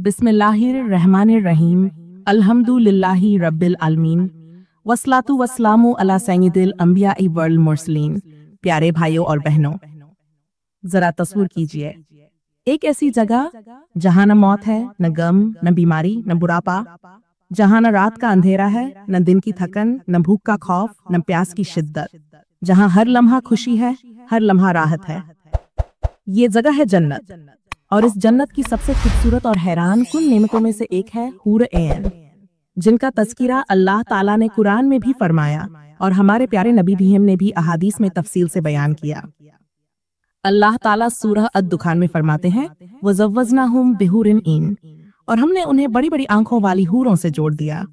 बिस्मिल्लाहिर्रहमानिर्रहीम अल्हम्दुलिल्लाहि रब्बिल आलमीन वस्सलातु वस्सलामु अला सय्यिदिल अंबिया'i वल मुरसलीन। प्यारे भाइयों और बहनों, जरा तस्वीर कीजिए एक ऐसी जगह जहाँ न मौत है, न गम, न बीमारी, न बुढ़ापा, जहाँ न रात का अंधेरा है, न दिन की थकन, न भूख का खौफ, न प्यास की शिद्दत, जहाँ हर लम्हा खुशी है, हर लम्हा राहत है। ये जगह है जन्नत, और इस जन्नत की सबसे खूबसूरत और हैरान कुन नेमतों में से एक है हूर ऐन, जिनका तज़किरा अल्लाह ताला ने कुरान में भी फरमाया और हमारे प्यारे नबी भी ने भी अहादीस में तफसील से बयान किया। अल्लाह ताला सूरह अद-दुखान में फरमाते हैं, वज़व्वज़नाहुम बिहूरिन ईन, और हमने उन्हें बड़ी बड़ी आंखों वाली हूरों से जोड़ दिया।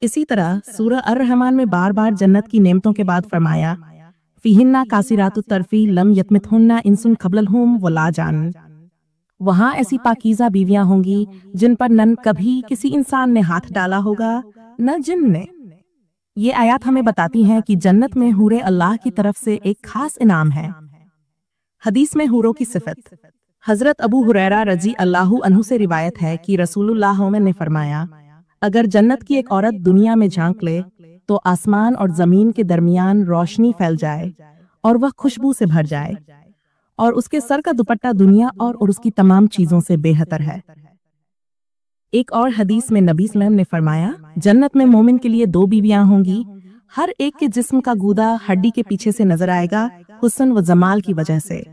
इसी तरह सूरह अर-रहमान में बार बार जन्नत की नेमतों के बाद फरमाया, फीहिन्ना कासिरातुत तरफी लम यतमिथुन्ना इंसुन क़ब्लहुम वला जान। वहाँ ऐसी पाकीज़ा बीवियां होंगी जिन पर न कभी किसी इंसान ने हाथ डाला होगा, न जिन ने। ये आयत हमें बताती हैं कि जन्नत में हूरे अल्लाह की तरफ से एक खास इनाम है। हदीस में हूरों की सिफत हजरत अबू हुरैरा रजी अल्लाहु अन्हु से रिवायत है कि रसूलुल्लाह ने फरमाया, अगर जन्नत की एक औरत दुनिया में झांक ले तो आसमान और जमीन के दरमियान रोशनी फैल जाए और वह खुशबू से भर जाए, और उसके सर का दुपट्टा दुनिया और उसकी तमाम चीजों से बेहतर है। एक और हदीस में नबी सल्लल्लाहु अलैहि वसल्लम ने फरमाया, जन्नत में मोमिन के लिए 2 बीवियां होंगी, हर एक के जिस्म का गूदा हड्डी के पीछे से नजर आएगा, हुस्न व जमाल की वजह से।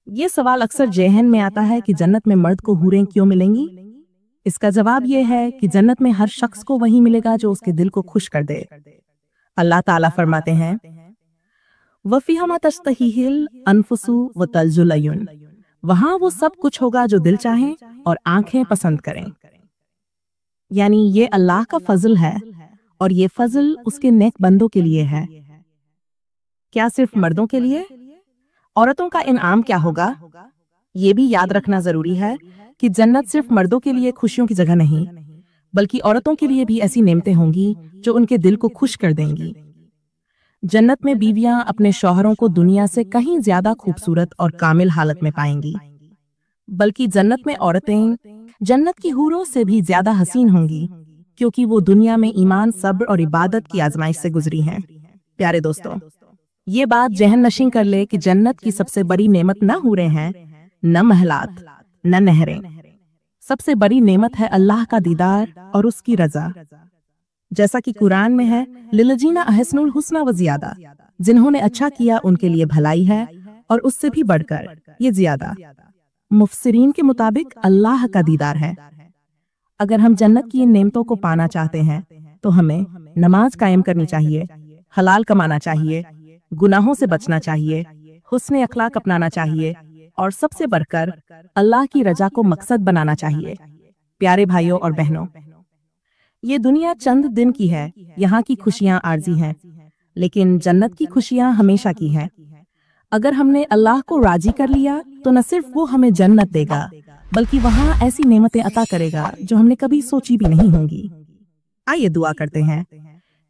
ये सवाल अक्सर ज़हन में आता है कि जन्नत में मर्द को हूरें क्यों मिलेंगी। इसका जवाब यह है कि जन्नत में हर शख्स को वही मिलेगा जो उसके दिल को खुश कर दे। अल्लाह ताला फरमाते हैं, वफ़ीहा मा तश्तहीहिल अनफुसु व तलजुल अयुन, वहां वो सब कुछ होगा जो दिल चाहे और आंखें पसंद करें। यानी ये अल्लाह का फजल है, और ये फजल उसके नेक बंदों के लिए है। क्या सिर्फ मर्दों के लिए? औरतों का इनाम क्या होगा? ये भी याद रखना जरूरी है कि जन्नत सिर्फ मर्दों के लिए खुशियों की जगह नहीं, बल्कि औरतों के लिए भी ऐसी नेमतें होंगी जो उनके दिल को खुश कर देंगी। जन्नत में बीवियां अपने शौहरों को दुनिया से कहीं ज्यादा खूबसूरत और कामिल हालत में पाएंगी, बल्कि जन्नत में औरतें जन्नत की हूरों से भी ज्यादा हसीन होंगी, क्योंकि वो दुनिया में ईमान, सब्र और इबादत की आजमाइश से गुजरी हैं। प्यारे दोस्तों, ये बात जहन नशीं कर ले कि जन्नत की सबसे बड़ी नेमत न हूरें हैं, न महलात, न नहरें। सबसे बड़ी नेमत है अल्लाह का दीदार और उसकी रजा। जैसा कि कुरान में है, लिलजीना अहसनुल हुस्ना व ज़ियादा, जिन्होंने अच्छा किया उनके लिए भलाई है और उससे भी बढ़कर ये ज़ियादा। मुफस्सिरीन के मुताबिक अल्लाह का दीदार है। अगर हम जन्नत की इन नेमतों को पाना चाहते हैं तो हमें नमाज कायम करनी चाहिए, हलाल कमाना चाहिए, गुनाहों से बचना चाहिए, हुस्न अखलाक अपनाना चाहिए, और सबसे बढ़कर अल्लाह की रजा को मकसद बनाना चाहिए। प्यारे भाइयों और बहनों, ये दुनिया चंद दिन की है, यहाँ की खुशियाँ आर्जी हैं, लेकिन जन्नत की खुशियाँ हमेशा की हैं। अगर हमने अल्लाह को राजी कर लिया तो न सिर्फ वो हमें जन्नत देगा, बल्कि वहाँ ऐसी नेमतें अता करेगा जो हमने कभी सोची भी नहीं होंगी। आइए दुआ करते हैं,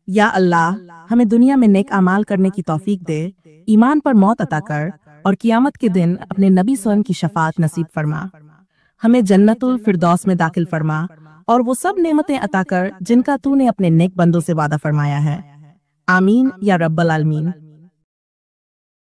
या अल्लाह, हमें दुनिया में नेक अमाल करने की तौफीक दे, ईमान पर मौत अता कर, और कियामत के दिन अपने नबी स्वयं की शफाअत नसीब फरमा। हमें जन्नतुल फिरदौस में दाखिल फरमा और वो सब नेमतें अता कर जिनका तूने अपने नेक बंदों से वादा फरमाया है। आमीन या रब्बल आलमीन।